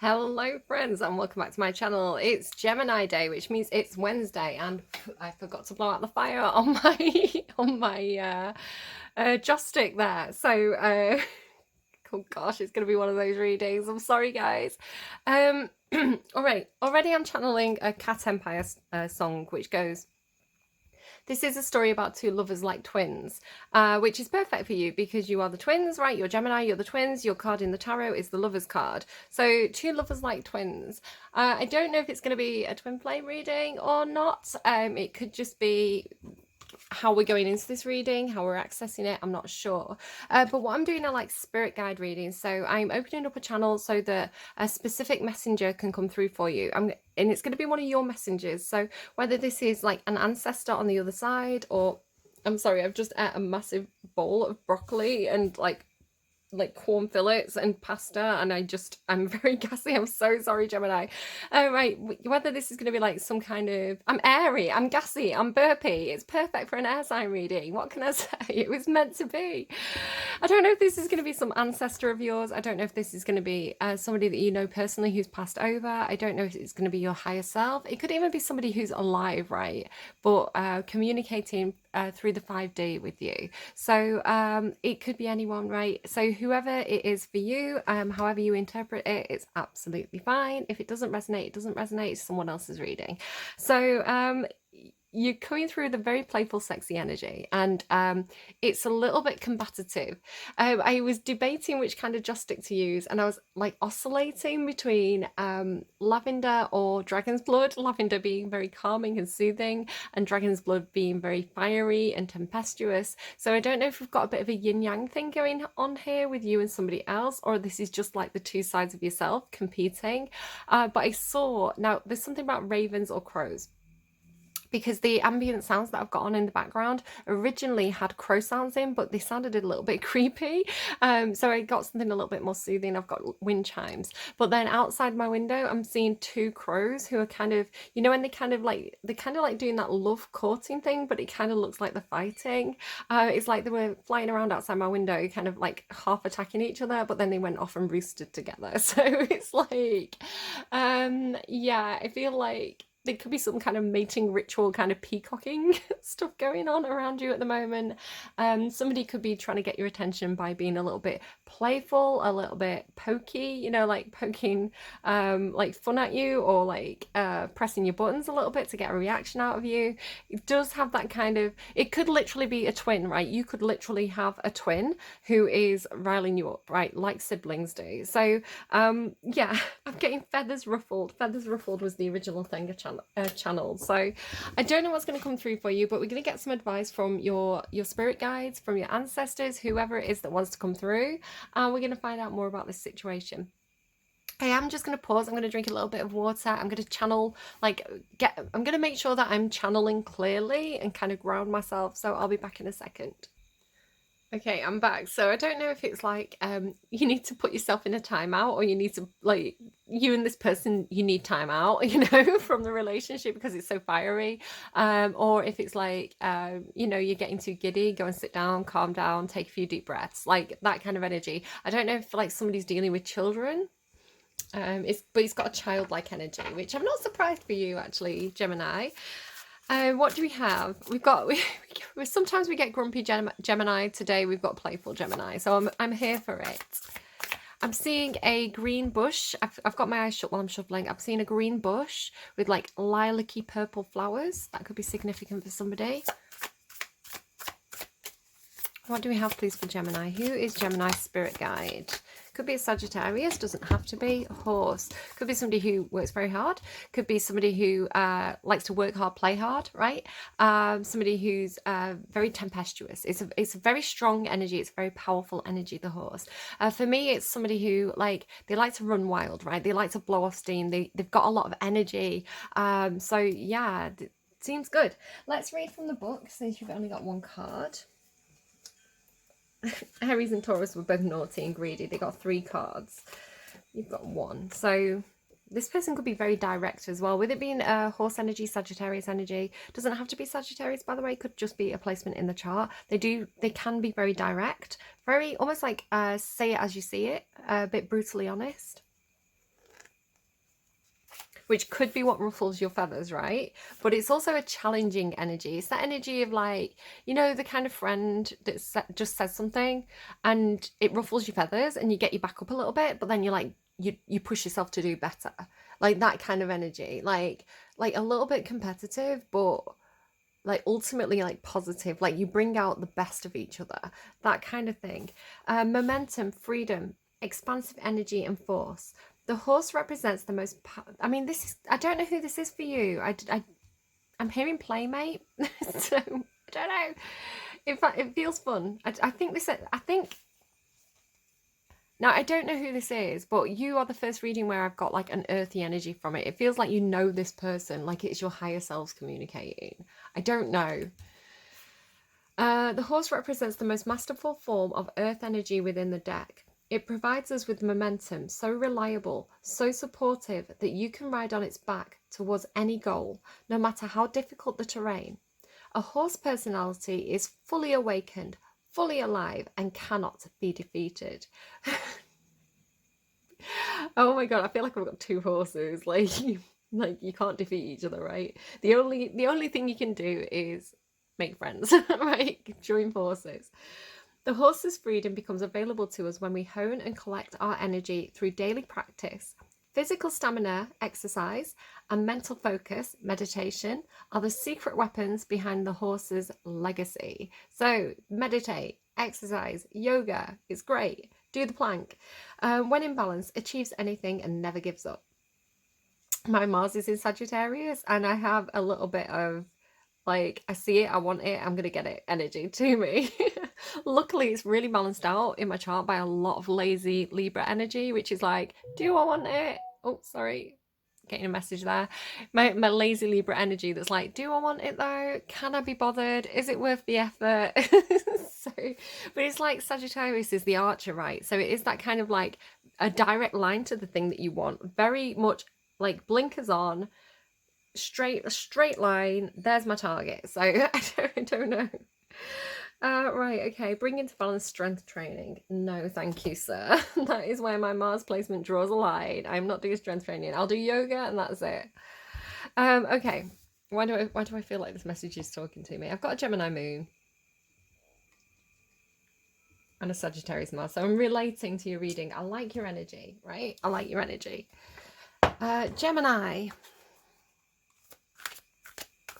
Hello friends and welcome back to my channel. It's Gemini day, which means it's Wednesday, and I forgot to blow out the fire on my joss stick there. So oh gosh, it's gonna be one of those readings. I'm sorry guys. All right, already I'm channeling a Cat Empire song which goes, this is a story about two lovers like twins, which is perfect for you because you are the twins, right? You're Gemini, you're the twins. Your card in the tarot is the lover's card. So two lovers like twins. I don't know if it's going to be a twin flame reading or not. It could just be how we're going into this reading, how we're accessing it, I'm not sure. But what I'm doing are like spirit guide readings. So I'm opening up a channel so that a specific messenger can come through for you. And it's going to be one of your messengers. So whether this is like an ancestor on the other side, or I'm sorry, I've just ate a massive bowl of broccoli and like corn fillets and pasta, and I'm very gassy. I'm so sorry, Gemini. Right, whether this is going to be like some kind of, I'm airy, I'm gassy, I'm burpy. It's perfect for an air sign reading. What can I say? It was meant to be. I don't know if this is going to be some ancestor of yours. I don't know if this is going to be somebody that you know personally who's passed over. I don't know if it's going to be your higher self. It could even be somebody who's alive, right? But communicating through the 5D with you. So it could be anyone, right? So whoever it is for you, however you interpret it, it's absolutely fine. If it doesn't resonate, it doesn't resonate. It's someone else's reading. So you're coming through the very playful, sexy energy, and it's a little bit combative. I was debating which kind of joss stick to use, and I was like oscillating between lavender or dragon's blood, lavender being very calming and soothing, and dragon's blood being very fiery and tempestuous. So I don't know if we've got a bit of a yin-yang thing going on here with you and somebody else, or this is just like the two sides of yourself competing. But I saw, now there's something about ravens or crows, because the ambient sounds that I've got on in the background originally had crow sounds in, but they sounded a little bit creepy. So I got something a little bit more soothing. I've got wind chimes. But then outside my window, I'm seeing two crows who are kind of, you know, when they're kind of like doing that love courting thing, but it kind of looks like they're fighting. It's like they were flying around outside my window, kind of like half attacking each other, but then they went off and roosted together. So it's like, yeah, I feel like there could be some kind of mating ritual, kind of peacocking stuff going on around you at the moment. Somebody could be trying to get your attention by being a little bit playful, a little bit pokey, you know, like poking like fun at you, or like pressing your buttons a little bit to get a reaction out of you. It does have that kind of, it could literally be a twin, right? You could literally have a twin who is riling you up, right? Like siblings do. So yeah, I'm getting feathers ruffled. Feathers ruffled was the original thing channel. So I don't know what's going to come through for you, but we're going to get some advice from your spirit guides, from your ancestors, whoever it is that wants to come through, and we're going to find out more about this situation. I am just going to pause. I'm going to drink a little bit of water. I'm going to channel, I'm going to make sure that I'm channeling clearly and kind of ground myself. So I'll be back in a second. Okay, I'm back. So I don't know if it's like you need to put yourself in a timeout, or you need to, like, you and this person, you need time out, you know, from the relationship because it's so fiery, or if it's like you know, you're getting too giddy, go and sit down, calm down, take a few deep breaths, like that kind of energy. I don't know if like somebody's dealing with children. But it's got a childlike energy, which I'm not surprised for you actually, Gemini. What do we have? We've got, sometimes we get grumpy Gemini. Today we've got playful Gemini. So I'm here for it. I'm seeing a green bush. I've got my eyes shut while I'm shuffling. I'm seeing a green bush with like lilac-y purple flowers. That could be significant for somebody. What do we have, please, for Gemini? Who is Gemini's spirit guide? Could be a Sagittarius, doesn't have to be. A horse. Could be somebody who works very hard. Could be somebody who likes to work hard, play hard, right? Somebody who's very tempestuous. It's a very strong energy. It's a very powerful energy, the horse. For me, it's somebody who, like, they like to run wild, right? They like to blow off steam. They've got a lot of energy. So, yeah, it seems good. Let's read from the book, since you've only got one card. Aries and Taurus were both naughty and greedy. They got 3 cards. You've got 1. So this person could be very direct as well. With it being horse energy, Sagittarius energy, doesn't have to be Sagittarius, by the way. It could just be a placement in the chart. They can be very direct, very almost like say it as you see it, a bit brutally honest. which could be what ruffles your feathers, right? But it's also a challenging energy. It's that energy of like, you know, the kind of friend that just says something and it ruffles your feathers and you get you back up a little bit, but then you're like, you push yourself to do better. Like that kind of energy, like a little bit competitive, but like ultimately like positive, like you bring out the best of each other, that kind of thing. Momentum, freedom, expansive energy and force. The horse represents the most I mean, this is, I don't know who this is for you. I'm hearing playmate. So I don't know if it feels fun. I think this, I think, now I don't know who this is, but you are the first reading where I've got like an earthy energy from it. It feels like you know this person, like it's your higher selves communicating. I don't know. The horse represents the most masterful form of earth energy within the deck. It provides us with momentum, so reliable, so supportive that you can ride on its back towards any goal, no matter how difficult the terrain. A horse personality is fully awakened, fully alive, and cannot be defeated. Oh my god, I feel like I've got two horses. Like you can't defeat each other, right? The only thing you can do is make friends, right? Join forces. The horse's freedom becomes available to us when we hone and collect our energy through daily practice. Physical stamina, exercise, and mental focus, meditation, are the secret weapons behind the horse's legacy. So meditate, exercise, yoga is great. Do the plank. When in balance, achieves anything and never gives up. My Mars is in Sagittarius and I have a little bit of like, I see it, I want it, I'm gonna get it energy to me. Luckily, it's really balanced out in my chart by a lot of lazy Libra energy, which is like, do I want it? Oh, sorry, getting a message there. My lazy Libra energy that's like, do I want it though? Can I be bothered? Is it worth the effort? So, but it's like Sagittarius is the archer, right? So it is that kind of like a direct line to the thing that you want. Very much like blinkers on, a straight line, there's my target. So I don't know. Right, okay, bring into balance strength training. No, thank you, sir. That is where my Mars placement draws a line. I'm not doing strength training. I'll do yoga and that's it. Okay, why do I feel like this message is talking to me? I've got a Gemini moon and a Sagittarius Mars, so I'm relating to your reading. I like your energy, right? I like your energy. Gemini.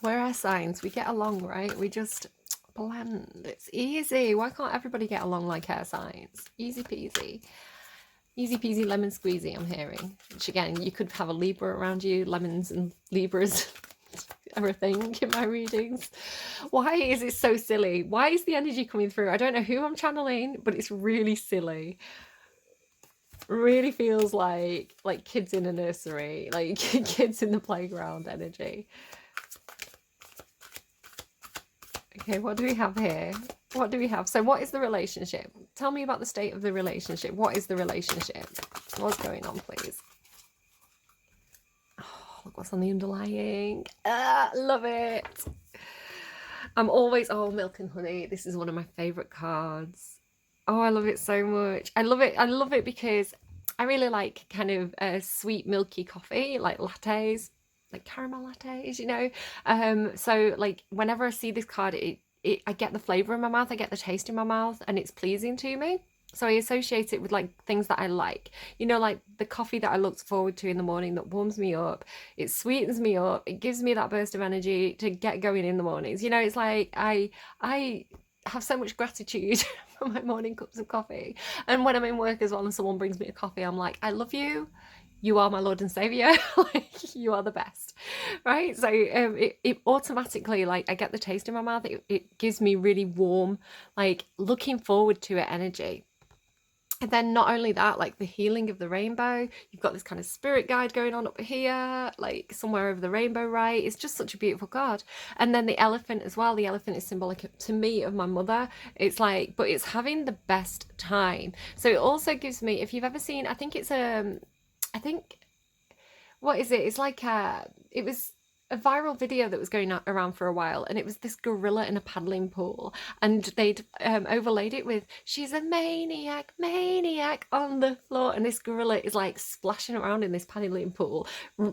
We're air signs. We get along, right? We just blend. It's easy. Why can't everybody get along like air signs? Easy peasy. Easy peasy lemon squeezy, I'm hearing. Which again, you could have a Libra around you. Lemons and Libras are a thing in my readings. Why is it so silly? Why is the energy coming through? I don't know who I'm channeling, but it's really silly. Really feels like kids in a nursery, like kids in the playground energy. Okay, what do we have here? What do we have? So what is the relationship? Tell me about the state of the relationship. What is the relationship? What's going on, please? Oh, look what's on the underlying. Love it. I'm always, oh, milk and honey. This is one of my favourite cards. Oh, I love it so much. I love it. I love it because I really like kind of sweet, milky coffee, like lattes. Like caramel lattes, you know. So like whenever I see this card, I get the flavor in my mouth, I get the taste in my mouth, and it's pleasing to me. So I associate it with like things that I like, you know, like the coffee that I look forward to in the morning that warms me up, it sweetens me up, it gives me that burst of energy to get going in the mornings. You know, it's like I have so much gratitude for my morning cups of coffee, and when I'm in work as well and someone brings me a coffee, I'm like, I love you. You are my Lord and Savior. Like, you are the best, right? So it automatically, like, I get the taste in my mouth. It gives me really warm, like, looking forward to it energy. And then not only that, like the healing of the rainbow, you've got this kind of spirit guide going on up here, like somewhere over the rainbow, right? It's just such a beautiful card. And then the elephant as well. The elephant is symbolic to me of my mother. It's like, but it's having the best time. So it also gives me, if you've ever seen, I think, what is it? It's like, it was a viral video that was going around for a while, and it was this gorilla in a paddling pool, and they'd overlaid it with "she's a maniac, maniac" on the floor, and this gorilla is like splashing around in this paddling pool,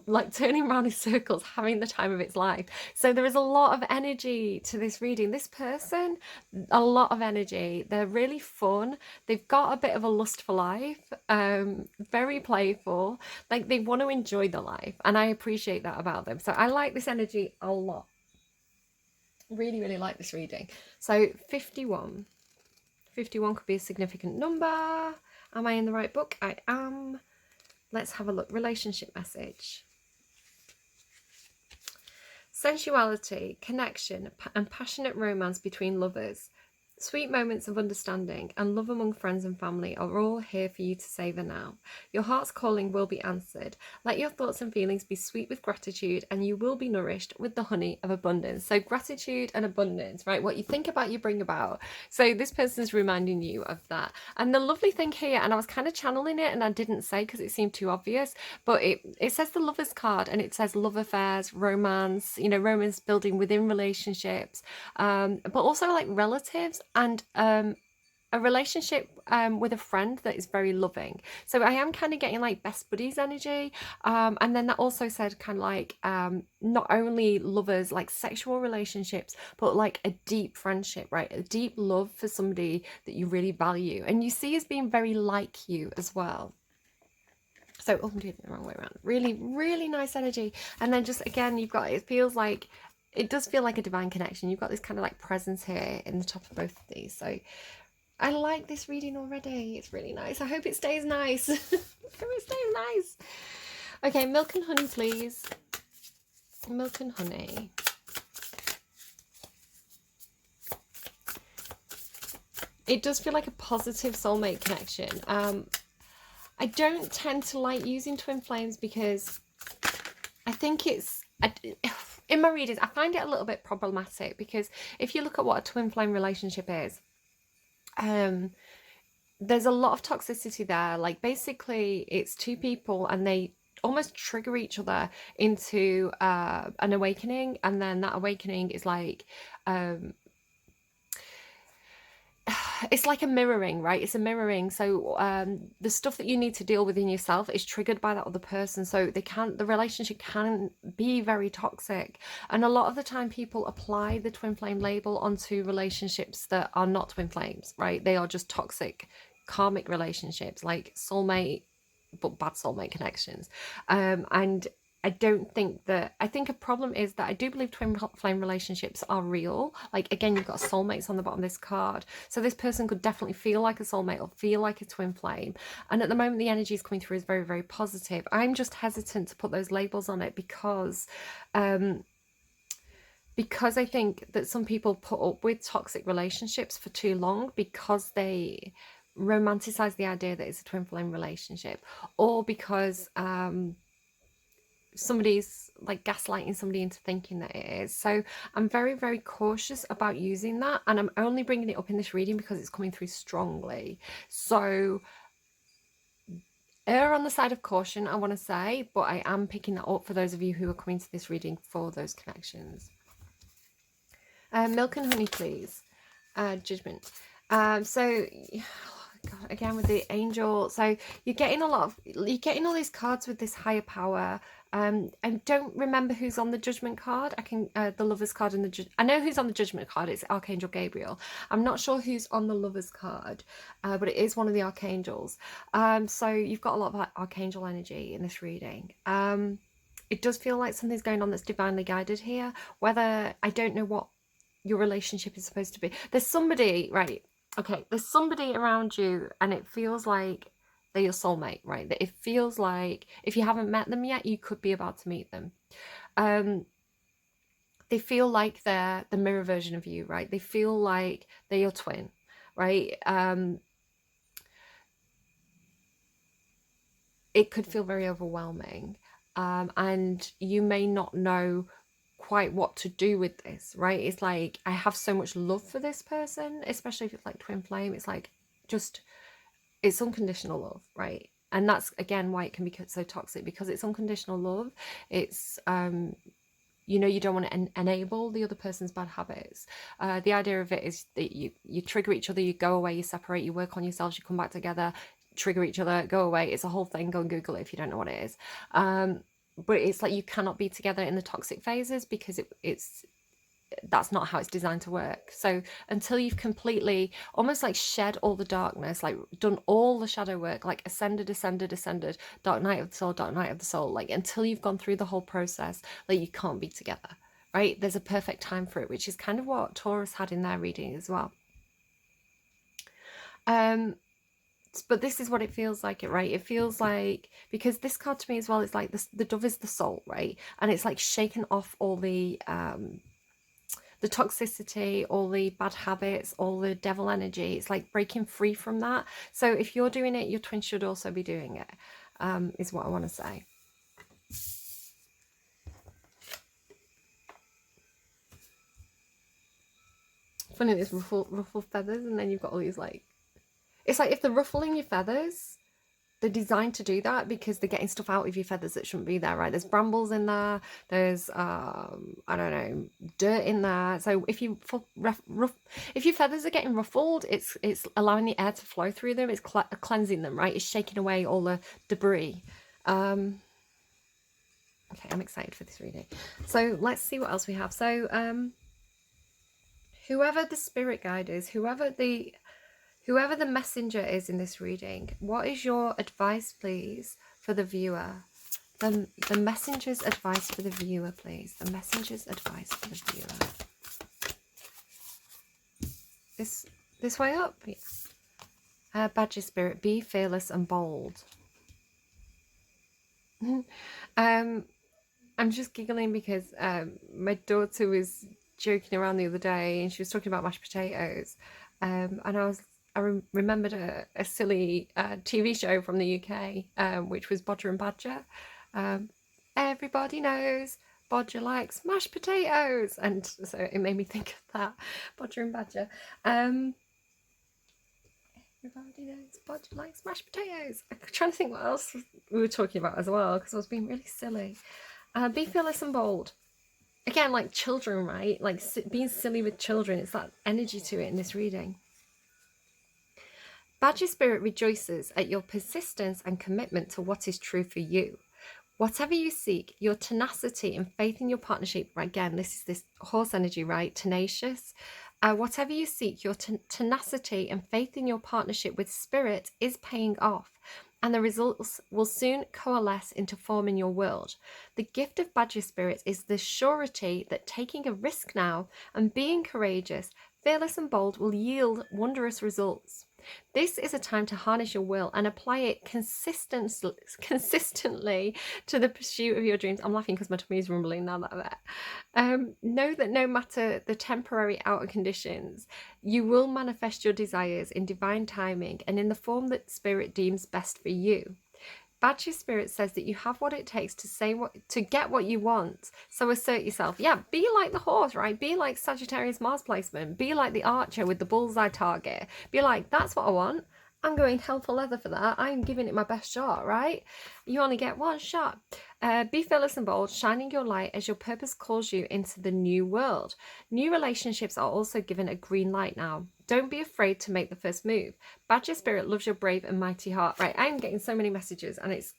like turning around in circles, having the time of its life. So there is a lot of energy to this reading. This person, a lot of energy. They're really fun. They've got a bit of a lust for life, very playful, like they want to enjoy the life, and I appreciate that about them. So I like this energy a lot. Really, really like this reading. So 51 could be a significant number. Am I in the right book? I am. Let's have a look. Relationship message. Sensuality, connection, and passionate romance between lovers. Sweet moments of understanding and love among friends and family are all here for you to savour now. Your heart's calling will be answered. Let your thoughts and feelings be sweet with gratitude, and you will be nourished with the honey of abundance. So gratitude and abundance, right? What you think about, you bring about. So this person's reminding you of that. And the lovely thing here, and I was kind of channeling it and I didn't say because it seemed too obvious, but it says the Lover's card, and it says love affairs, romance, you know, romance building within relationships, but also like relatives, and a relationship with a friend that is very loving. So I am kind of getting like best buddies energy, and then that also said kind of like not only lovers, like sexual relationships, but like a deep friendship, right? A deep love for somebody that you really value and you see as being very like you as well. So, oh, I'm doing it the wrong way around. Really, really nice energy. And then just again, you've got, it feels like, it does feel like a divine connection. You've got this kind of like presence here in the top of both of these. So I like this reading already. It's really nice. I hope it stays nice. I hope it stays nice. Okay, milk and honey, please. Milk and honey. It does feel like a positive soulmate connection. I don't tend to like using twin flames because I think it's... in my readings, I find it a little bit problematic because if you look at what a twin flame relationship is, there's a lot of toxicity there. Like basically it's two people and they almost trigger each other into an awakening, and then that awakening is like it's like a mirroring, right? It's a mirroring. So the stuff that you need to deal with in yourself is triggered by that other person. So the relationship can be very toxic. And a lot of the time people apply the twin flame label onto relationships that are not twin flames, right? They are just toxic karmic relationships, like soulmate, but bad soulmate connections. And I don't think that, I think a problem is that I do believe twin flame relationships are real. Like, again, you've got soulmates on the bottom of this card. So this person could definitely feel like a soulmate or feel like a twin flame. And at the moment, the energy is coming through is very, very positive. I'm just hesitant to put those labels on it because I think that some people put up with toxic relationships for too long because they romanticize the idea that it's a twin flame relationship, or because somebody's like gaslighting somebody into thinking that it is. So I'm very, very cautious about using that, and I'm only bringing it up in this reading because it's coming through strongly. So err on the side of caution, I want to say, but I am picking that up for those of you who are coming to this reading for those connections. Milk and honey, please. Judgment. So God, again with the angel, so you're getting all these cards with this higher power. I don't remember who's on the judgment card. I can the lover's card and I know who's on the judgment card. It's Archangel Gabriel. I'm not sure who's on the lover's card, but it is one of the archangels. So you've got a lot of archangel energy in this reading. It does feel like something's going on that's divinely guided here. Whether, I don't know what your relationship is supposed to be. There's somebody, right? Okay, there's somebody around you and it feels like they're your soulmate, right? That it feels like if you haven't met them yet, you could be about to meet them. They feel like they're the mirror version of you, right? They feel like they're your twin, right? It could feel very overwhelming, and you may not know quite what to do with this, right? It's like, I have so much love for this person, especially if it's like twin flame. It's like, just, it's unconditional love, right? And that's again why it can be so toxic, because it's unconditional love. It's you know you don't want to enable the other person's bad habits. The idea of it is that you trigger each other, you go away, you separate, you work on yourselves, you come back together, trigger each other, go away. It's a whole thing. Go and Google it if you don't know what it is. But it's like you cannot be together in the toxic phases, because that's not how it's designed to work. So until you've completely almost like shed all the darkness, like done all the shadow work, like ascended, dark night of the soul, like until you've gone through the whole process, like you can't be together, right? There's a perfect time for it, which is kind of what Taurus had in their reading as well. But this is what it feels like, right? It feels like, because this card to me as well, it's like the dove is the soul, right? And it's like shaking off all the toxicity, all the bad habits, all the devil energy. It's like breaking free from that. So if you're doing it, your twin should also be doing it, is what I want to say. Funny, this ruffle feathers, and then you've got all these like, it's like if they're ruffling your feathers, they're designed to do that because they're getting stuff out of your feathers that shouldn't be there, right? There's brambles in there, there's I don't know, dirt in there. So if your feathers are getting ruffled, it's allowing the air to flow through them, it's cleansing them, right? It's shaking away all the debris. Okay, I'm excited for this reading. So let's see what else we have. So whoever the spirit guide is, whoever the messenger is in this reading, what is your advice, please, for the viewer? The messenger's advice for the viewer, please. The messenger's advice for the viewer. This way up? Yeah. Badger spirit, be fearless and bold. I'm just giggling because my daughter was joking around the other day, and she was talking about mashed potatoes. And I remembered a silly TV show from the UK, which was Bodger and Badger. Everybody knows Bodger likes mashed potatoes, and so it made me think of that, Bodger and Badger. Everybody knows Bodger likes mashed potatoes. I'm trying to think what else we were talking about as well, because I was being really silly. Be fearless and bold. Again, like children, right? Like being silly with children. It's that energy to it in this reading. Badger spirit rejoices at your persistence and commitment to what is true for you. Whatever you seek, your tenacity and faith in your partnership, again, this is this horse energy, right? Tenacious. Whatever you seek, your tenacity and faith in your partnership with spirit is paying off, and the results will soon coalesce into forming your world. The gift of Badger spirit is the surety that taking a risk now and being courageous, fearless and bold will yield wondrous results. This is a time to harness your will and apply it consistently to the pursuit of your dreams. I'm laughing because my tummy is rumbling now that I'm there. Know that no matter the temporary outer conditions, you will manifest your desires in divine timing and in the form that spirit deems best for you. Badger spirit says that you have what it takes to get what you want. So assert yourself. Yeah, be like the horse, right? Be like Sagittarius Mars placement. Be like the archer with the bullseye target. Be like, that's what I want. I'm going hell for leather for that. I'm giving it my best shot, right? You only get one shot. Be fearless and bold, shining your light as your purpose calls you into the new world. New relationships are also given a green light now. Don't be afraid to make the first move. Badger spirit loves your brave and mighty heart. Right, I'm getting so many messages and it's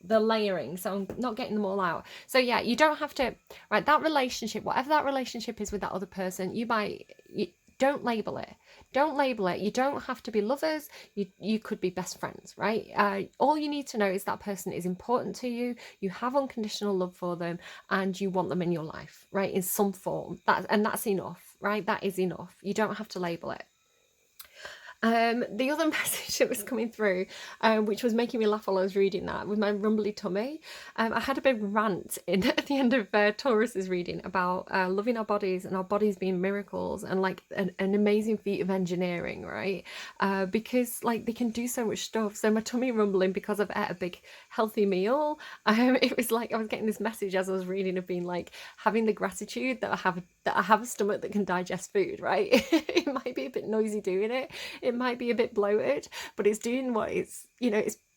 the layering, so I'm not getting them all out. So yeah, you don't have to, right, that relationship, whatever that relationship is with that other person, don't label it. Don't label it. You don't have to be lovers. You could be best friends, right? All you need to know is that person is important to you. You have unconditional love for them, and you want them in your life, right? In some form. That's enough, right? That is enough. You don't have to label it. The other message that was coming through, which was making me laugh while I was reading that, with my rumbly tummy, I had a big rant at the end of Taurus's reading about loving our bodies and our bodies being miracles and like an amazing feat of engineering, right? Because like they can do so much stuff. So my tummy rumbling because I've ate a big healthy meal. It was like I was getting this message as I was reading of being like having the gratitude that I have a stomach that can digest food, right? It might be a bit noisy doing it. It might be a bit bloated, but it's doing what it's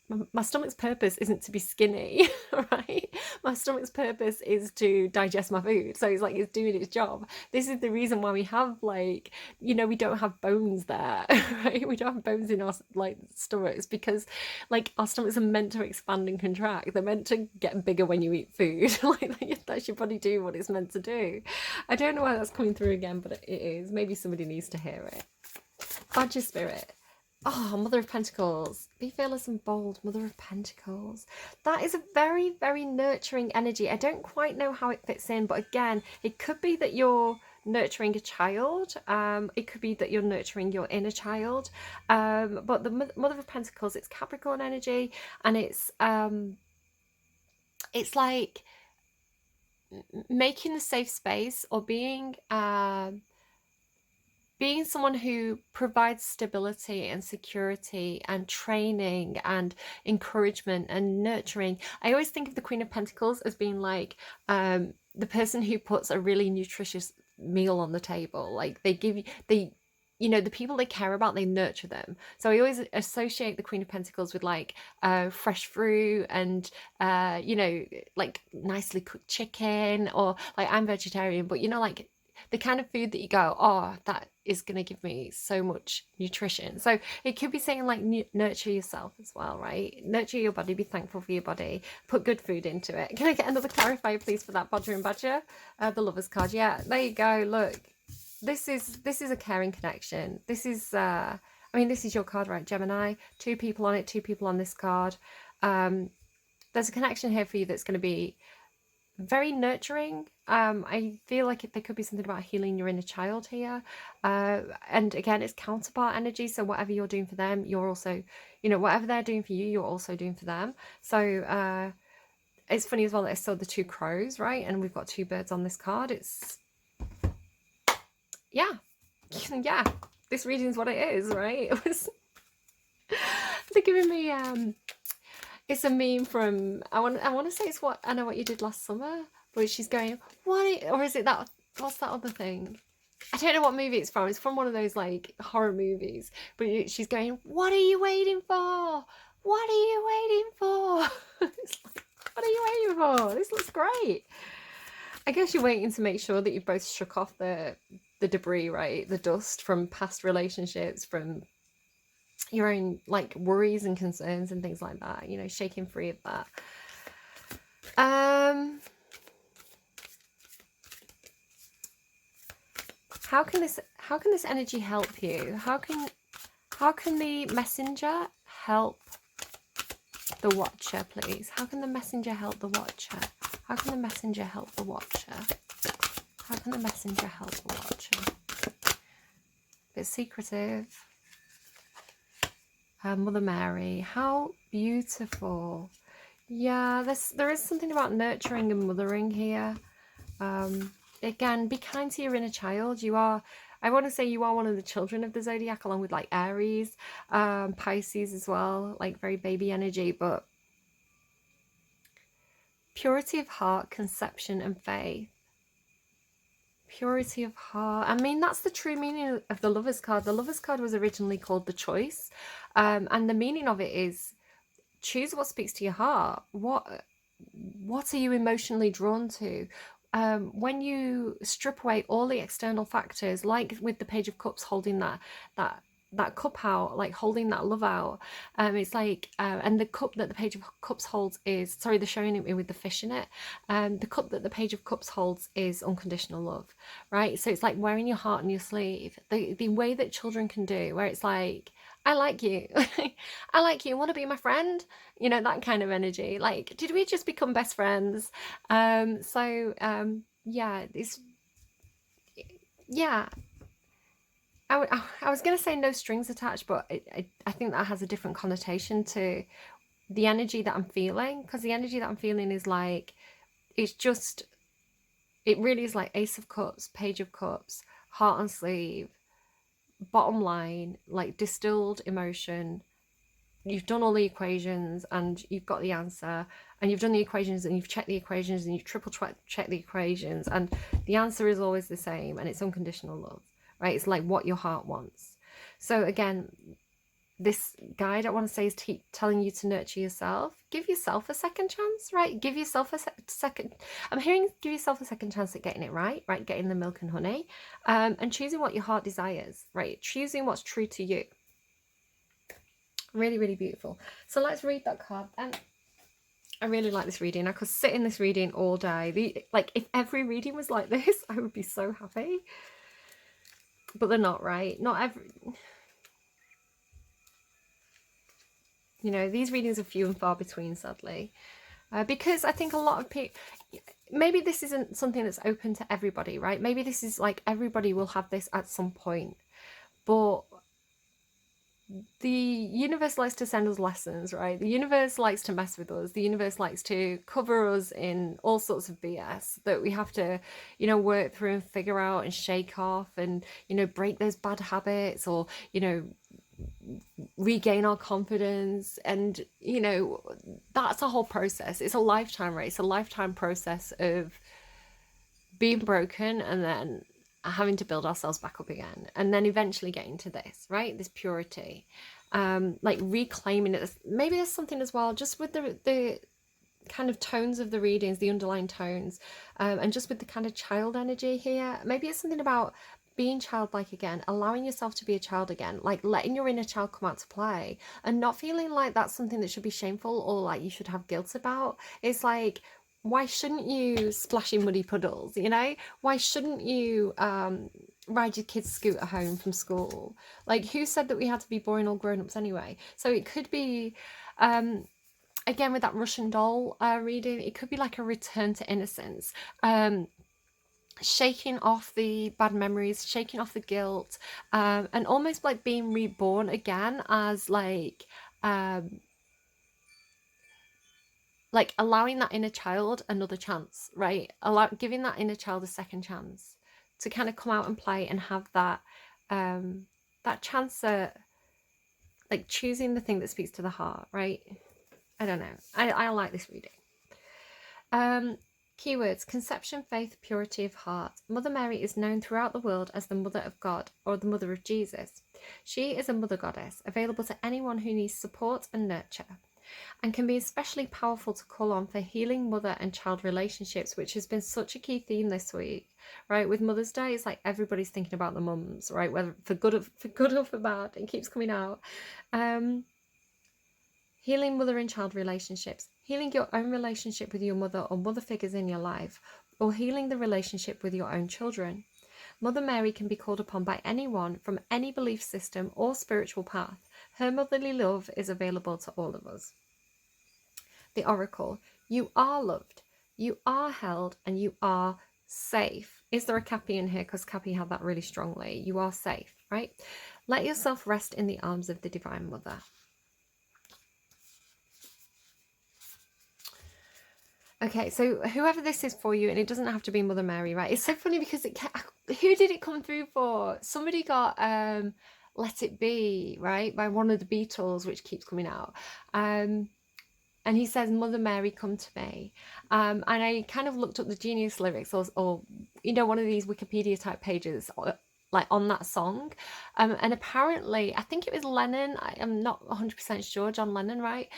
my stomach's purpose isn't to be skinny, right? My stomach's purpose is to digest my food. So it's like it's doing its job. This is the reason why we have like, you know, we don't have bones there, right? We don't have bones in our like stomachs because like our stomachs are meant to expand and contract. They're meant to get bigger when you eat food. Like that's your body doing what it's meant to do. I don't know why that's coming through again, but it is. Maybe somebody needs to hear it. Badger spirit. Oh, Mother of Pentacles. Be fearless and bold, Mother of Pentacles. That is a very, very nurturing energy. I don't quite know how it fits in, but again, it could be that you're nurturing a child. It could be that you're nurturing your inner child. But the Mother of Pentacles, it's Capricorn energy, and it's like making a safe space or being someone who provides stability and security and training and encouragement and nurturing. I always think of the Queen of Pentacles as being like the person who puts a really nutritious meal on the table. Like they give you, you know, the people they care about, they nurture them. So I always associate the Queen of Pentacles with like fresh fruit and, you know, like nicely cooked chicken, or like I'm vegetarian, but you know, like the kind of food that you go, oh, that is going to give me so much nutrition. So it could be saying like nurture yourself as well, right? Nurture your body, be thankful for your body, put good food into it. Can I get another clarifier, please, for that Bodger and Badger? The Lovers card. Yeah, there you go. Look, this is a caring connection. This is, I mean, this is your card, right, Gemini? 2 people on it, 2 people on this card. There's a connection here for you that's going to be very nurturing. I feel like there could be something about healing your inner child here, and again, it's counterpart energy. So whatever you're doing for them, you're also, you know, whatever they're doing for you, you're also doing for them. So it's funny as well that I saw the 2 crows, right, and we've got 2 birds on this card. It's yeah yeah, this reading is what it is, right? It was they're giving me it's a meme from, I want to say it's What I Know What You Did Last Summer, where she's going, what, or is it that, what's that other thing? I don't know what movie it's from. It's from one of those like horror movies, but she's going, what are you waiting for? What are you waiting for? It's like, what are you waiting for? This looks great. I guess you're waiting to make sure that you've both shook off the debris, right? The dust from past relationships, from your own like worries and concerns and things like that, you know, shaking free of that. How can this energy help you? How can the messenger help the watcher, please? How can the messenger help the watcher? How can the messenger help the watcher? How can the messenger help the watcher? A bit secretive. Mother Mary, how beautiful. Yeah, there is something about nurturing and mothering here. Again, be kind to your inner child. You are, I want to say you are one of the children of the zodiac, along with like Aries, Pisces as well, like very baby energy, but purity of heart, conception and faith. Purity of heart. I mean, that's the true meaning of the Lovers card. The Lovers card was originally called the Choice, and the meaning of it is choose what speaks to your heart. What are you emotionally drawn to? When you strip away all the external factors, like with the Page of Cups holding that cup out, like holding that love out, it's like and the cup that the Page of Cups holds is, sorry, they're showing it with the fish in it, the cup that the Page of Cups holds is unconditional love, right? So it's like wearing your heart on your sleeve, the way that children can do, where it's like, I like you. I like you, want to be my friend, you know, that kind of energy. Like, did we just become best friends? Yeah, it's, yeah, I was going to say no strings attached, but I think that has a different connotation to the energy that I'm feeling, because the energy that I'm feeling is like, it's just, it really is like Ace of Cups, Page of Cups, heart on sleeve, bottom line, like distilled emotion. You've done all the equations and you've got the answer, and you've done the equations and you've checked the equations and you've triple checked the equations, and the answer is always the same, and it's unconditional love. Right, it's like what your heart wants. So again, this guide, I want to say, is telling you to nurture yourself. Give yourself a second chance, right? Give yourself a second, I'm hearing give yourself a second chance at getting it right, getting the milk and honey, and choosing what your heart desires, right? Choosing what's true to you. Really, really beautiful. So let's read that card. And I really like this reading. I could sit in this reading all day. Like, if every reading was like this, I would be so happy. But they're not, right? Not every... You know, these readings are few and far between, sadly. Because I think a lot of people... Maybe this isn't something that's open to everybody, right? Maybe this is like everybody will have this at some point. But the universe likes to send us lessons, right? The universe likes to mess with us. The universe likes to cover us in all sorts of BS that we have to, you know, work through and figure out and shake off and, you know, break those bad habits, or, you know, regain our confidence. And, you know, that's a whole process. It's a lifetime, right? It's a lifetime process of being broken and then having to build ourselves back up again, and then eventually getting to this, right? This purity, like reclaiming it. Maybe there's something as well, just with the kind of tones of the readings, the underlying tones, and just with the kind of child energy here. Maybe it's something about being childlike again, allowing yourself to be a child again, like letting your inner child come out to play, and not feeling like that's something that should be shameful or like you should have guilt about. It's like, why shouldn't you splash in muddy puddles, you know? Why shouldn't you ride your kid's scooter home from school? Like, who said that we had to be boring old grown-ups anyway? So it could be, again, with that Russian doll reading, it could be like a return to innocence. Shaking off the bad memories, shaking off the guilt, and almost like being reborn again as like allowing that inner child another chance, right? Giving that inner child a second chance to kind of come out and play and have that that chance at like choosing the thing that speaks to the heart, right? I don't know. I like this reading. Keywords: conception, faith, purity of heart. Mother Mary is known throughout the world as the Mother of God, or the Mother of Jesus. She is a mother goddess, available to anyone who needs support and nurture, and can be especially powerful to call on for healing mother and child relationships, which has been such a key theme this week, right? With Mother's Day, it's like everybody's thinking about the mums, right? Whether for good or for bad, it keeps coming out. Healing mother and child relationships, healing your own relationship with your mother or mother figures in your life, or healing the relationship with your own children. Mother Mary can be called upon by anyone from any belief system or spiritual path. Her motherly love is available to all of us. The Oracle: you are loved, you are held, and you are safe. Is there a Cappy in here? Because Cappy had that really strongly. You are safe, right? Let yourself rest in the arms of the Divine Mother. Okay, so whoever this is for you, and it doesn't have to be Mother Mary, right? It's so funny because who did it come through for? Somebody got Let It Be, right? By one of the Beatles, which keeps coming out. And he says, Mother Mary, come to me. And I kind of looked up the Genius lyrics, or you know, one of these Wikipedia type pages, like on that song, and apparently I think it was Lennon, I'm not 100% sure, John Lennon, right?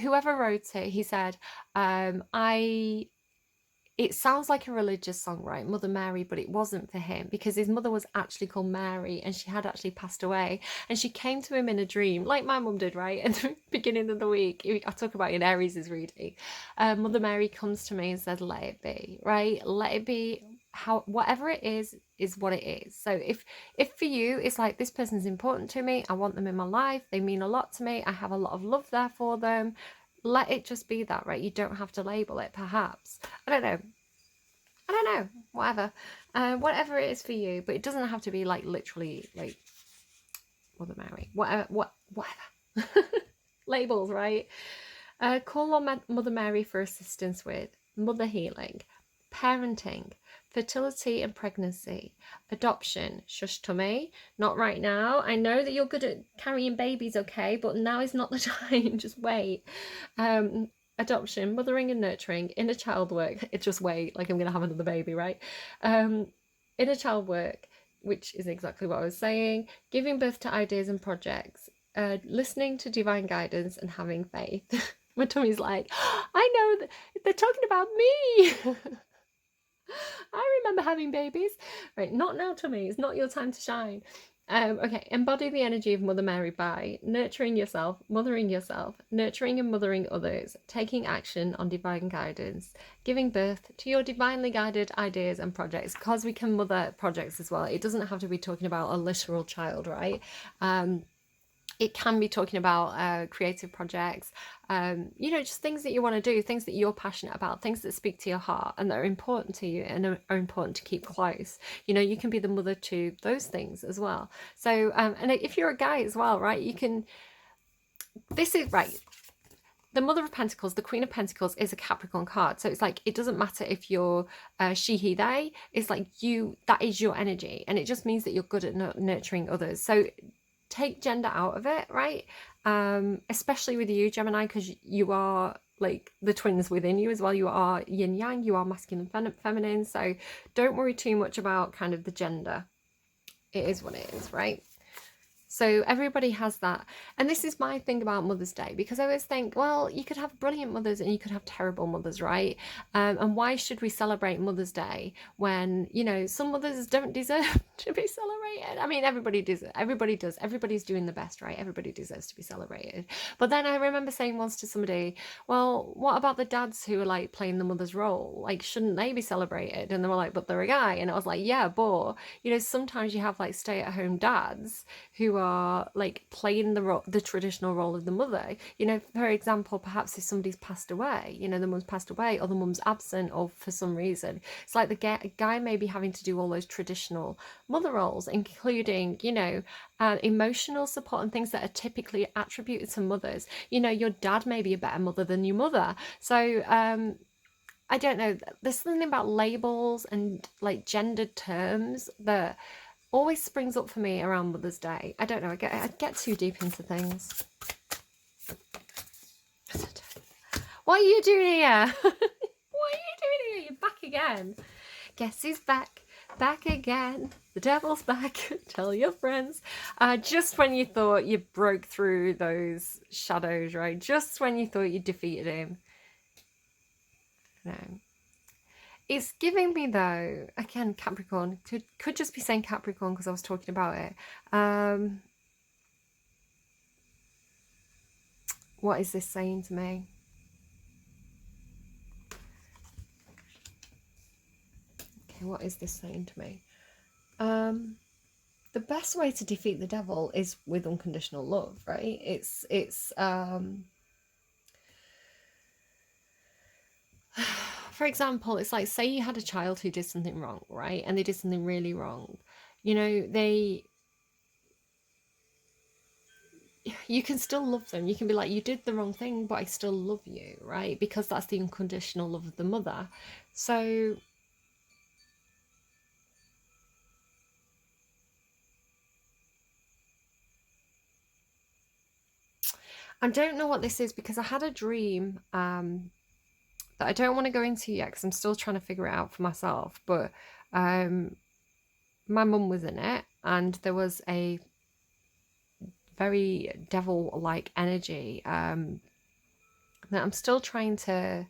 Whoever wrote it, he said, it sounds like a religious song, right, Mother Mary, but it wasn't for him, because his mother was actually called Mary, and she had actually passed away, and she came to him in a dream, like my mum did, right? At the beginning of the week, I talk about in Aries' reading, Mother Mary comes to me and said, let it be, right? Let it be. Whatever it is what it is. So if for you it's like, this person's important to me, I want them in my life, they mean a lot to me, I have a lot of love there for them, let it just be that, right? You don't have to label it, perhaps. I don't know, whatever it is for you, but it doesn't have to be like literally like Mother Mary, whatever labels, right? Call on Mother Mary for assistance with mother healing, parenting, fertility and pregnancy, adoption, shush tummy, not right now. I know that you're good at carrying babies, okay, but now is not the time, just wait. Adoption, mothering and nurturing, inner child work, just wait, like I'm gonna have another baby, right? Inner child work, which is exactly what I was saying, giving birth to ideas and projects, listening to divine guidance and having faith. My tummy's like, I know that they're talking about me. I remember having babies. Right, not now, tummy. It's not your time to shine. Okay, embody the energy of Mother Mary by nurturing yourself, nurturing and mothering others, taking action on divine guidance, giving birth to your divinely guided ideas and projects, because we can mother projects as well. It doesn't have to be talking about a literal child, right? It can be talking about creative projects, you know, just things that you want to do, things that you're passionate about, things that speak to your heart and that are important to you and are important to keep close. You know, you can be the mother to those things as well. So, and if you're a guy as well, right, you can, this is, right, the Mother of Pentacles, the Queen of Pentacles is a Capricorn card. So it's like, it doesn't matter if you're she, he, they. It's like you, that is your energy. And it just means that you're good at nurturing others. So take gender out of it, right? Especially with you, Gemini, because you are like the twins within you as well. You are yin yang, you are masculine, feminine. So don't worry too much about kind of the gender. It is what it is, right? So everybody has that. And this is my thing about Mother's Day, because I always think, well, you could have brilliant mothers and you could have terrible mothers, right? And why should we celebrate Mother's Day when, you know, some mothers don't deserve to be celebrated? I mean, everybody does. Everybody's doing the best, right? Everybody deserves to be celebrated. But then I remember saying once to somebody, well, what about the dads who are like playing the mother's role? Like, shouldn't they be celebrated? And they were like, but they're a guy. And I was like, yeah, but, you know, sometimes you have like stay-at-home dads who are like playing the traditional role of the mother. You know, for example, perhaps if somebody's passed away, you know, the mum's passed away or the mum's absent or for some reason, it's like the guy may be having to do all those traditional mother roles, including, you know, emotional support and things that are typically attributed to mothers. You know, your dad may be a better mother than your mother. So I don't know, there's something about labels and like gendered terms that always springs up for me around Mother's Day. I don't know, I get too deep into things. What are you doing here? What are you doing here? You're back again. Guess who's back? Back again. The devil's back. Tell your friends. Just when you thought you broke through those shadows, right? Just when you thought you defeated him. No. It's giving me, though, again, Capricorn. Could just be saying Capricorn because I was talking about it. What is this saying to me? Okay, what is this saying to me? The best way to defeat the devil is with unconditional love, right? It's for example, it's like, say you had a child who did something wrong, right? And they did something really wrong. You know, you can still love them. You can be like, you did the wrong thing, but I still love you, right? Because that's the unconditional love of the mother. So I don't know what this is, because I had a dream that I don't want to go into yet because I'm still trying to figure it out for myself. But my mum was in it, and there was a very devil-like energy that I'm still trying to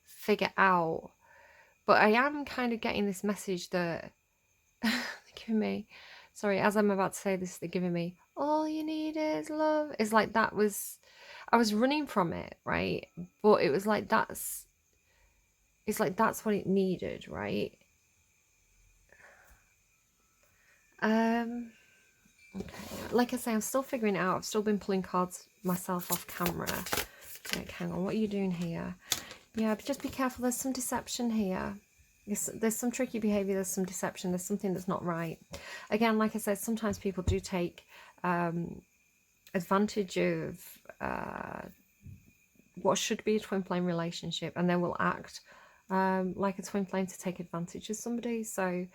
figure out. But I am kind of getting this message that they're giving me, sorry, as I'm about to say this, they're giving me, all you need is love. It's like that was, I was running from it, right? But it was like it's like that's what it needed, right? Okay, like I say, I'm still figuring it out. I've still been pulling cards myself off camera. Like, hang on, what are you doing here? Yeah, but just be careful. There's some deception here. There's some tricky behaviour. There's some deception. There's something that's not right. Again, like I said, sometimes people do take advantage of what should be a twin flame relationship, and they will act like a twin flame to take advantage of somebody. So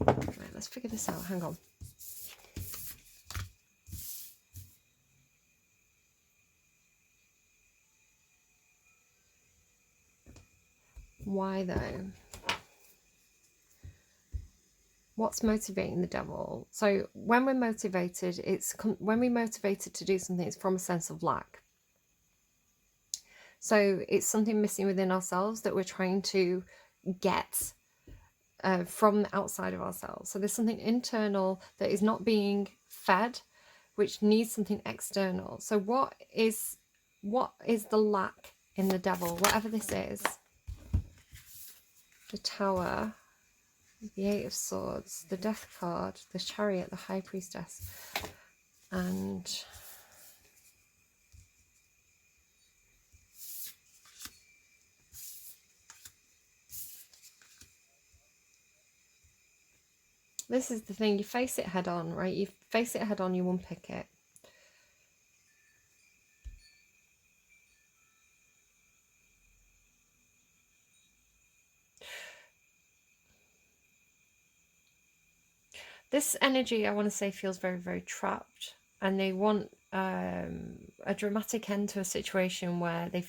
right, let's figure this out. Hang on. Why though? What's motivating the devil? So when we're motivated, when we're motivated to do something, it's from a sense of lack. So it's something missing within ourselves that we're trying to get from the outside of ourselves. So there's something internal that is not being fed, which needs something external. So what is the lack in the devil, whatever this is? The Tower, the Eight of Swords, the Death card, the Chariot, the High Priestess, and this is the thing, you face it head on, right? You face it head on, you unpick it. This energy, I want to say, feels very, very trapped, and they want a dramatic end to a situation where they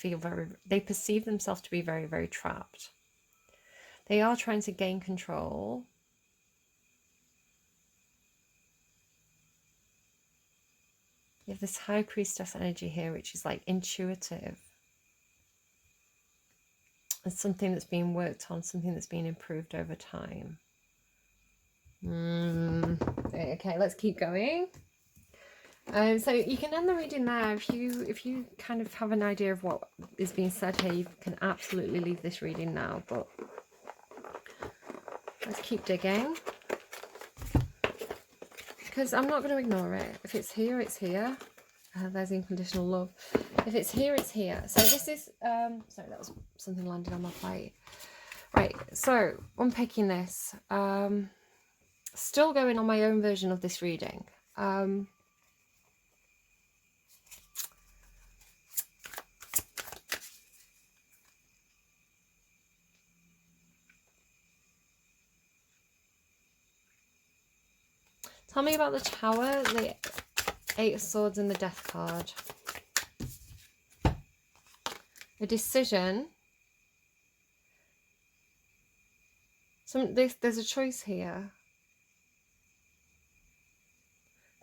perceive themselves to be very, very trapped. They are trying to gain control. You have this High Priestess energy here, which is like intuitive. It's something that's being worked on, something that's being improved over time. Okay, let's keep going. So you can end the reading there. If you kind of have an idea of what is being said here, you can absolutely leave this reading now. But let's keep digging, because I'm not going to ignore it. If it's here, it's here. There's unconditional love. If it's here, it's here. So this is sorry, that was something landed on my plate. Right, so unpicking this. Still going on my own version of this reading. Tell me about the Tower, the Eight of Swords, and the Death card. A decision. There's a choice here.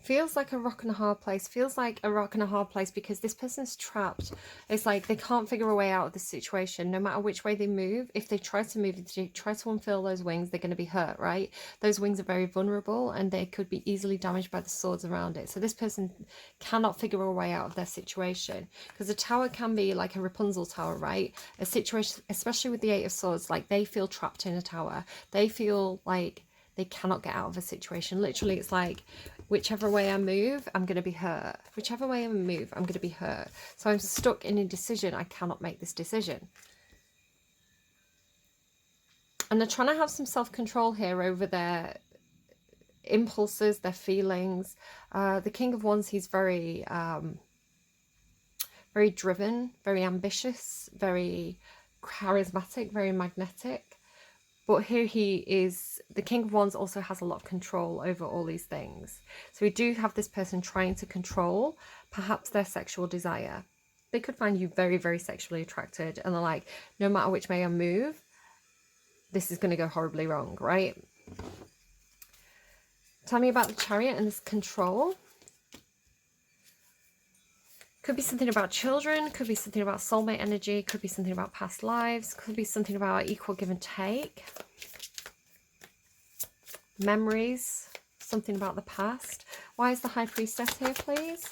Feels like a rock and a hard place. Feels like a rock and a hard place because this person's trapped. It's like they can't figure a way out of this situation. No matter which way they move, if they try to move, if they try to unfurl those wings, they're going to be hurt, right? Those wings are very vulnerable and they could be easily damaged by the swords around it. So this person cannot figure a way out of their situation, because a tower can be like a Rapunzel tower, right? A situation, especially with the Eight of Swords, like they feel trapped in a tower. They feel like they cannot get out of a situation. Literally, it's like, whichever way I move, I'm going to be hurt. Whichever way I move, I'm going to be hurt. So I'm stuck in a decision. I cannot make this decision. And they're trying to have some self-control here over their impulses, their feelings. The King of Wands, he's very, very driven, very ambitious, very charismatic, very magnetic. But here he is, the King of Wands also has a lot of control over all these things. So we do have this person trying to control perhaps their sexual desire. They could find you very, very sexually attracted, and they're like, no matter which way I move, this is going to go horribly wrong, right? Tell me about the Chariot and this control. Could be something about children, could be something about soulmate energy, could be something about past lives, could be something about equal give and take. Memories, something about the past. Why is the High Priestess here, please?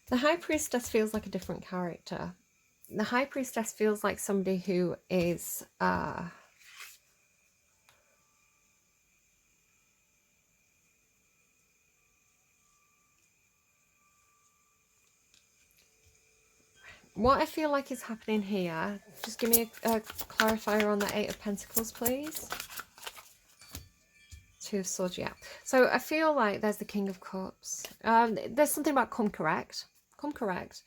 The High Priestess feels like a different character. The High Priestess feels like somebody who is what I feel like is happening here. Just give me a clarifier on the Eight of Pentacles, please. Two of Swords, yeah. So I feel like there's the King of Cups. There's something about come correct. Come correct.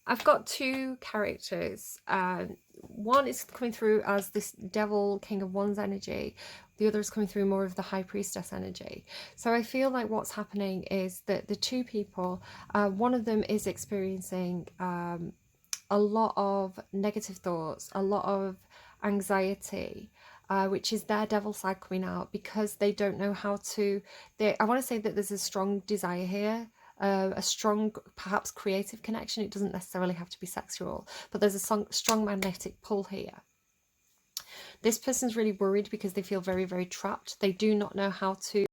I've got two characters. One is coming through as this Devil, King of Wands energy. the other is coming through more of the High Priestess energy. So I feel like what's happening is that the two people, one of them is experiencing a lot of negative thoughts, a lot of anxiety, which is their devil side coming out because they don't know how to. I want to say that there's a strong desire here, a strong, perhaps creative connection. It doesn't necessarily have to be sexual, but there's a strong magnetic pull here. This person's really worried because they feel very, very trapped. They do not know how to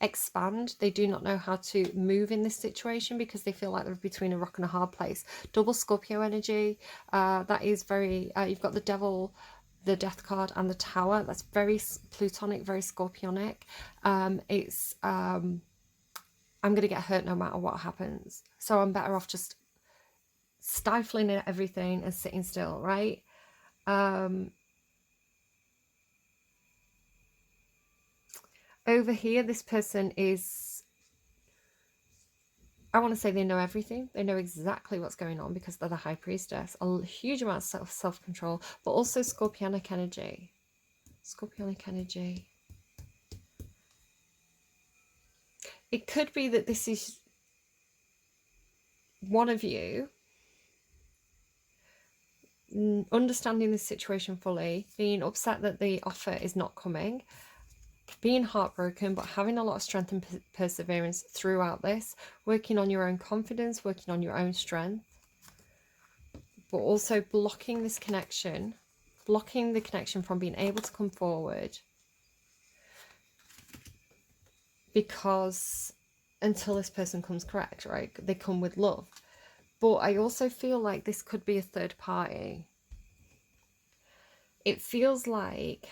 expand. They do not know how to move in this situation because they feel like they're between a rock and a hard place. Double Scorpio energy. That is very, you've got the devil, the death card, and the tower. That's very plutonic, very scorpionic. It's I'm gonna get hurt no matter what happens, so I'm better off just stifling everything and sitting still, right? Over here, this person is, I want to say they know everything. They know exactly what's going on because they're the High Priestess. A huge amount of self-control, but also Scorpionic energy. Scorpionic energy. It could be that this is one of you understanding the situation fully, being upset that the offer is not coming, being heartbroken, but having a lot of strength and perseverance throughout this, working on your own confidence, working on your own strength, but also blocking this connection, blocking the connection from being able to come forward, because until this person comes correct, right, they come with love. But I also feel like this could be a third party. It feels like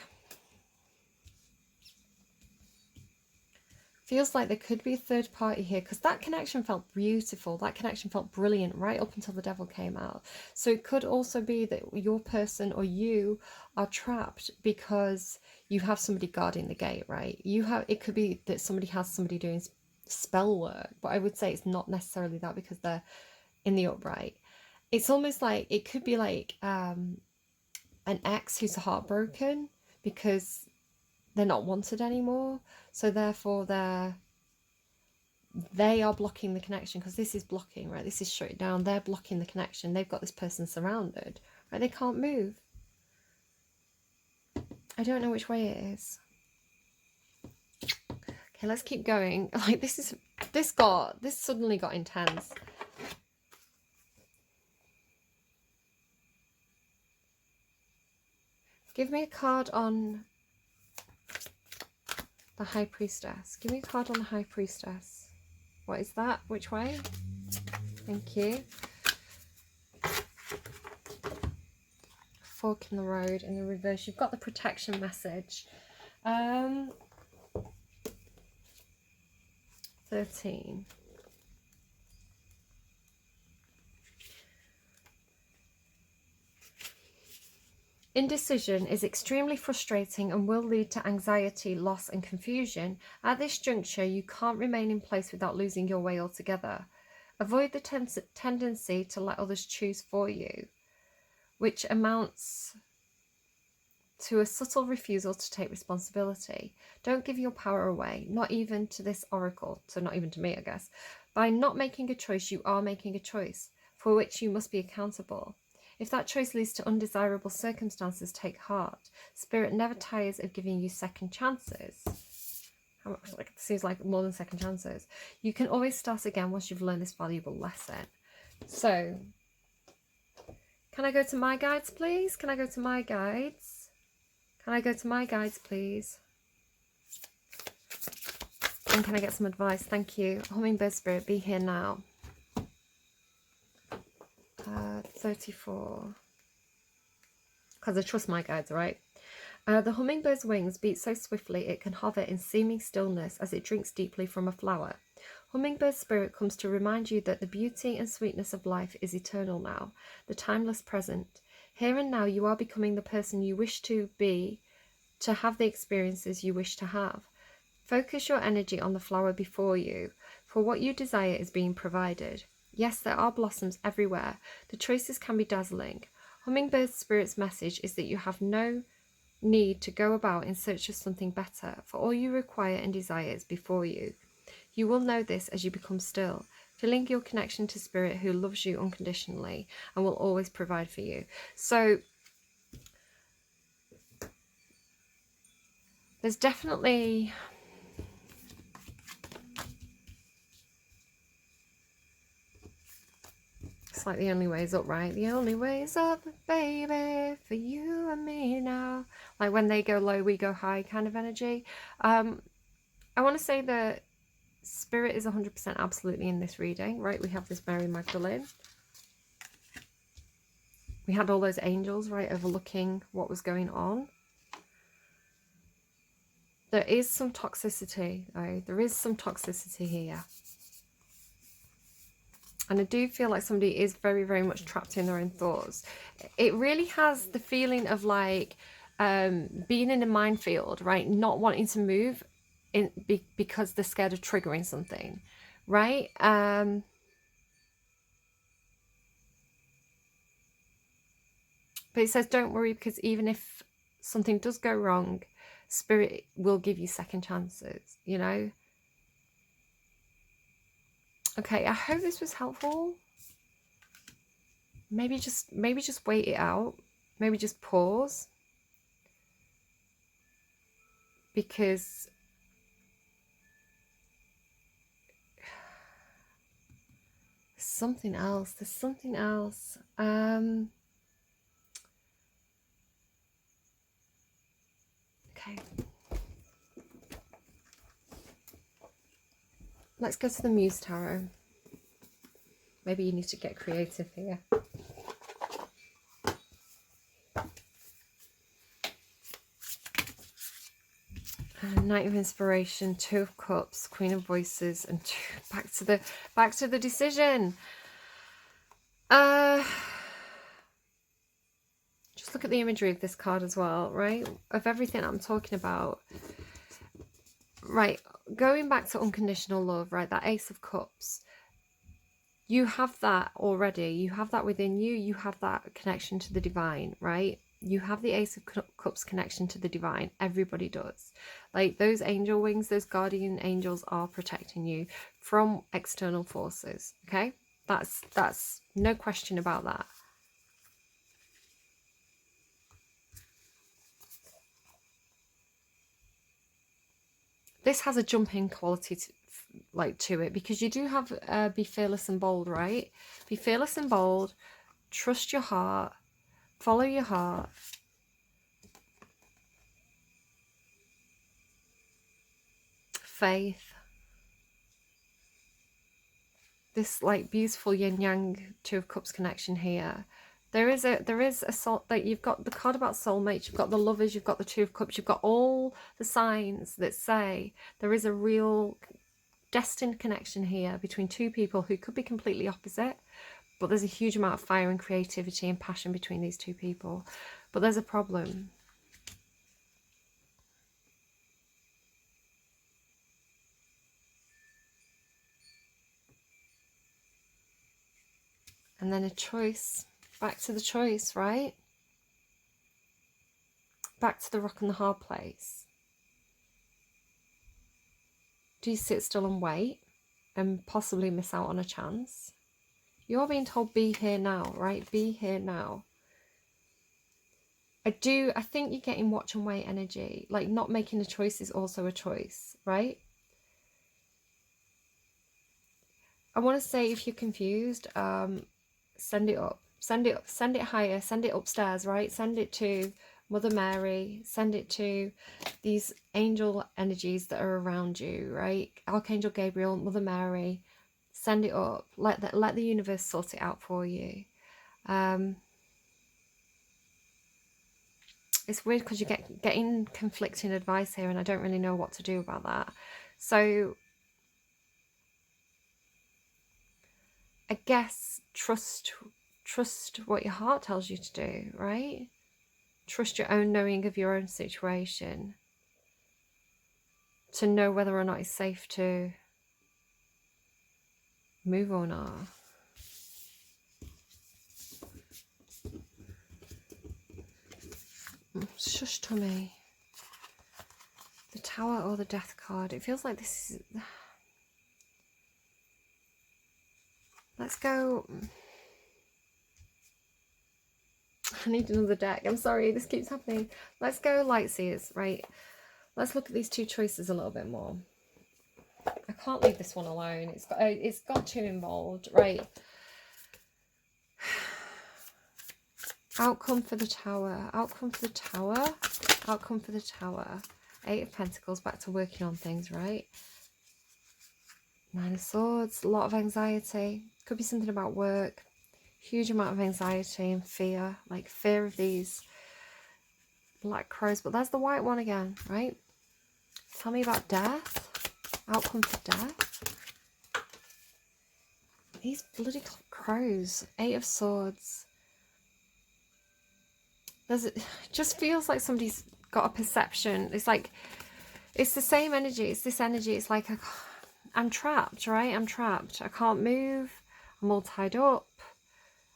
there could be a third party here, because that connection felt beautiful. That connection felt brilliant right up until the devil came out. So it could also be that your person or you are trapped because you have somebody guarding the gate, right? It could be that somebody has somebody doing spell work, but I would say it's not necessarily that because they're in the upright. It's almost like it could be like an ex who's heartbroken because they're not wanted anymore, so therefore they are blocking the connection, because this is blocking, right? This is shutting down. They're blocking the connection. They've got this person surrounded, right? They can't move. I don't know which way it is. Okay, let's keep going. Like this suddenly got intense. Give me a card on the High Priestess. Give me a card on the High Priestess. What is that? Which way? Thank you. Fork in the road in the reverse. You've got the protection message. 13. Indecision is extremely frustrating and will lead to anxiety, loss, and confusion. At this juncture, you can't remain in place without losing your way altogether. Avoid the tendency to let others choose for you, which amounts to a subtle refusal to take responsibility. Don't give your power away, not even to this oracle, so not even to me, I guess. By not making a choice, you are making a choice for which you must be accountable. If that choice leads to undesirable circumstances, take heart. Spirit never tires of giving you second chances. It seems like more than second chances. You can always start again once you've learned this valuable lesson. So, can I go to my guides, please? Can I go to my guides? Can I go to my guides, please? And can I get some advice? Thank you. Hummingbird Spirit, be here now. 34. Because I trust my guides, right? The hummingbird's wings beat so swiftly it can hover in seeming stillness as it drinks deeply from a flower. Hummingbird Spirit comes to remind you that the beauty and sweetness of life is eternal now, the timeless present. Here and now you are becoming the person you wish to be, to have the experiences you wish to have. Focus your energy on the flower before you, for what you desire is being provided. Yes, there are blossoms everywhere. The choices can be dazzling. Hummingbird Spirit's message is that you have no need to go about in search of something better, for all you require and desire is before you. You will know this as you become still, feeling your connection to Spirit, who loves you unconditionally and will always provide for you. So there's definitely... It's like the only way is up, right? The only way is up, baby, for you and me now. Like when they go low, we go high kind of energy. I want to say that Spirit is 100% absolutely in this reading, right? We have this Mary Magdalene. We had all those angels, right, overlooking what was going on. There is some toxicity, though. There is some toxicity here. And I do feel like somebody is very, very much trapped in their own thoughts. It really has the feeling of like being in a minefield, right? Not wanting to move because they're scared of triggering something, right? But it says, don't worry, because even if something does go wrong, Spirit will give you second chances, you know? Okay, I hope this was helpful. Maybe just wait it out. Maybe just pause. Because there's something else. There's something else. Okay. Let's go to the Muse Tarot. Maybe you need to get creative here. Knight of Inspiration, Two of Cups, Queen of Voices, and back to the decision. Just look at the imagery of this card as well, right? Of everything I'm talking about. Right, going back to unconditional love, right? That Ace of Cups. You have that already. You have that within you. You have that connection to the divine, right? You have the Ace of Cups connection to the divine. Everybody does. Like those angel wings, those guardian angels are protecting you from external forces, okay? That's no question about that. This has a jumping quality to it, because you do have be fearless and bold, right? Be fearless and bold. Trust your heart. Follow your heart. Faith. This like beautiful yin yang Two of Cups connection here. There is a soul, like you've got the card about soulmates, you've got the lovers, you've got the Two of Cups, you've got all the signs that say there is a real destined connection here between two people who could be completely opposite, but there's a huge amount of fire and creativity and passion between these two people. But there's a problem. And then a choice. Back to the choice, right? Back to the rock and the hard place. Do you sit still and wait and possibly miss out on a chance? You're being told be here now, right? Be here now. I think you're getting watch and wait energy. Like not making a choice is also a choice, right? I want to say, if you're confused, send it up. Send it up, send it higher, send it upstairs, right? Send it to Mother Mary, send it to these angel energies that are around you, right? Archangel Gabriel, Mother Mary, send it up. Let the universe sort it out for you. It's weird because you're getting conflicting advice here, and I don't really know what to do about that. So I guess trust what your heart tells you to do, right? Trust your own knowing of your own situation to know whether or not it's safe to move or not. Shush tummy. The Tower or the Death card. It feels like this is... Let's go... I need another deck. I'm sorry, this keeps happening. Let's go Lightseers, right? Let's look at these two choices a little bit more. I can't leave this one alone. It's got two involved, right? Outcome for the Tower. Outcome for the Tower. Outcome for the Tower. 8 of Pentacles, back to working on things, right? 9 of Swords, a lot of anxiety. Could be something about work. Huge amount of anxiety and fear, like fear of these black crows. But there's the white one again, right? Tell me about death. Outcome for death. These bloody crows. 8 of Swords. It just feels like somebody's got a perception. It's like, it's the same energy. It's this energy. It's like, I'm trapped, right? I'm trapped. I can't move. I'm all tied up.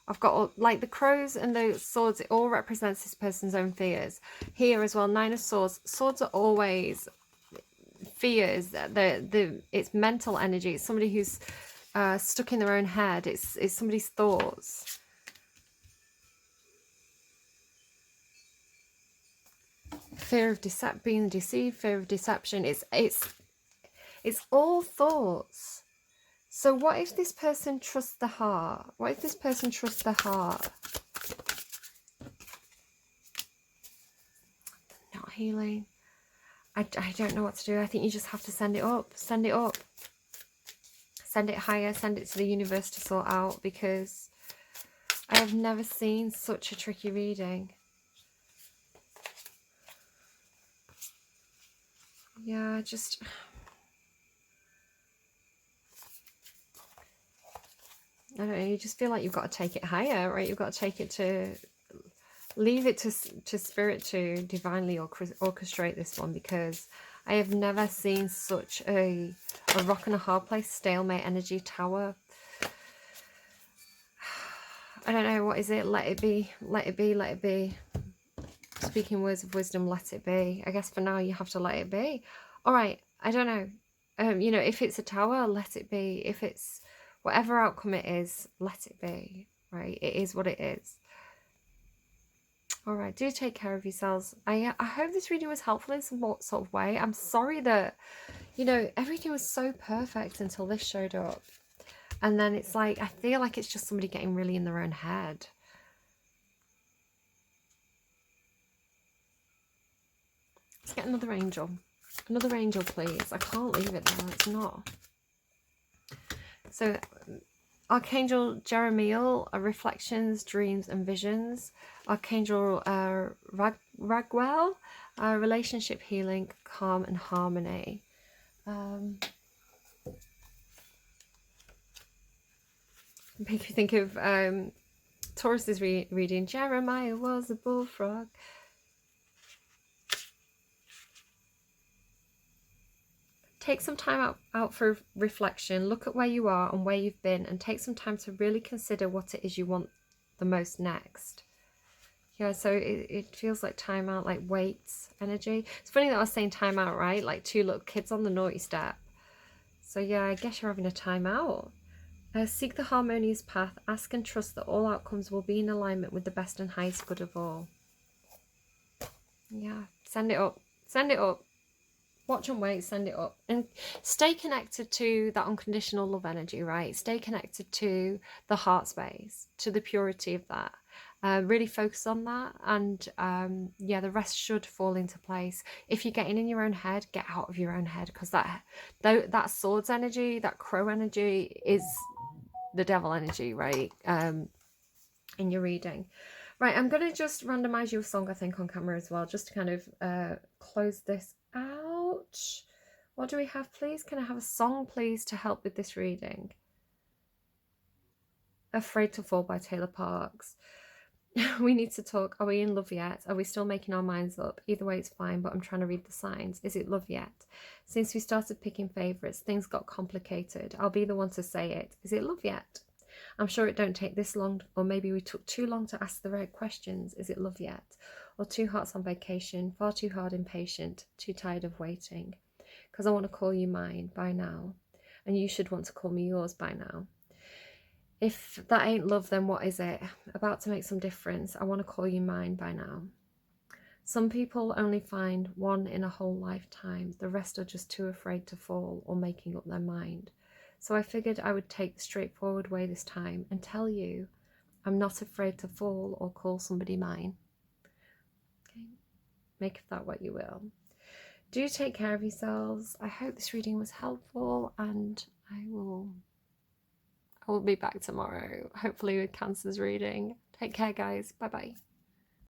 I've got all, like the crows and the swords, it all represents this person's own fears. Here as well, 9 of Swords. Swords are always fears. It's mental energy. It's somebody who's stuck in their own head. It's somebody's thoughts. Fear of being deceived, fear of deception. It's all thoughts. So what if this person trusts the heart? What if this person trusts the heart? Not healing. I don't know what to do. I think you just have to send it up. Send it up. Send it higher. Send it to the universe to sort out, because I have never seen such a tricky reading. Yeah, just... I don't know, you just feel like you've got to take it higher, right? You've got to take it to... Leave it to Spirit to divinely orchestrate this one, because I have never seen such a rock and a hard place, stalemate energy, Tower. I don't know, what is it? Let it be, let it be, let it be. Speaking words of wisdom, let it be. I guess for now you have to let it be. All right, I don't know. You know, if it's a Tower, let it be. If it's whatever outcome it is, let it be, right? It is what it is. All right, do take care of yourselves. I hope this reading was helpful in some sort of way. I'm sorry that, you know, everything was so perfect until this showed up. And then it's like, I feel like it's just somebody getting really in their own head. Let's get another angel. Another angel, please. I can't leave it there. It's not. So, Archangel Jeremiel, Reflections, Dreams and Visions. Archangel Raguel, Relationship Healing, Calm and Harmony. Make me think of Taurus's reading. Jeremiah was a bullfrog. Take some time out for reflection. Look at where you are and where you've been, and take some time to really consider what it is you want the most next. Yeah, so it feels like time out, like weights, energy. It's funny that I was saying time out, right? Like 2 little kids on the naughty step. So yeah, I guess you're having a time out. Seek the harmonious path. Ask and trust that all outcomes will be in alignment with the best and highest good of all. Yeah, send it up. Send it up. Watch and wait, send it up. And stay connected to that unconditional love energy, right? Stay connected to the heart space, to the purity of that. Really focus on that, and yeah, the rest should fall into place. If you're getting in your own head, get out of your own head, because that swords energy, that crow energy is the devil energy, right? In your reading. Right, I'm going to just randomize you a song, I think, on camera as well, just to kind of close this out. What do we have, please? Can I have a song, please, to help with this reading? Afraid to Fall by Tayla Parx. We need to talk. Are we in love yet? Are we still making our minds up? Either way, it's fine, but I'm trying to read the signs. Is it love yet? Since we started picking favourites, things got complicated. I'll be the one to say it. Is it love yet? I'm sure it don't take this long, or maybe we took too long to ask the right questions. Is it love yet? or 2 hearts on vacation, far too hard, impatient, too tired of waiting. Because I want to call you mine by now, and you should want to call me yours by now. If that ain't love, then what is it? About to make some difference. I want to call you mine by now. Some people only find one in a whole lifetime. The rest are just too afraid to fall or making up their mind. So I figured I would take the straightforward way this time and tell you I'm not afraid to fall or call somebody mine. Okay, make of that what you will. Do take care of yourselves. I hope this reading was helpful, and I will be back tomorrow, hopefully with Cancer's reading. Take care, guys. Bye bye.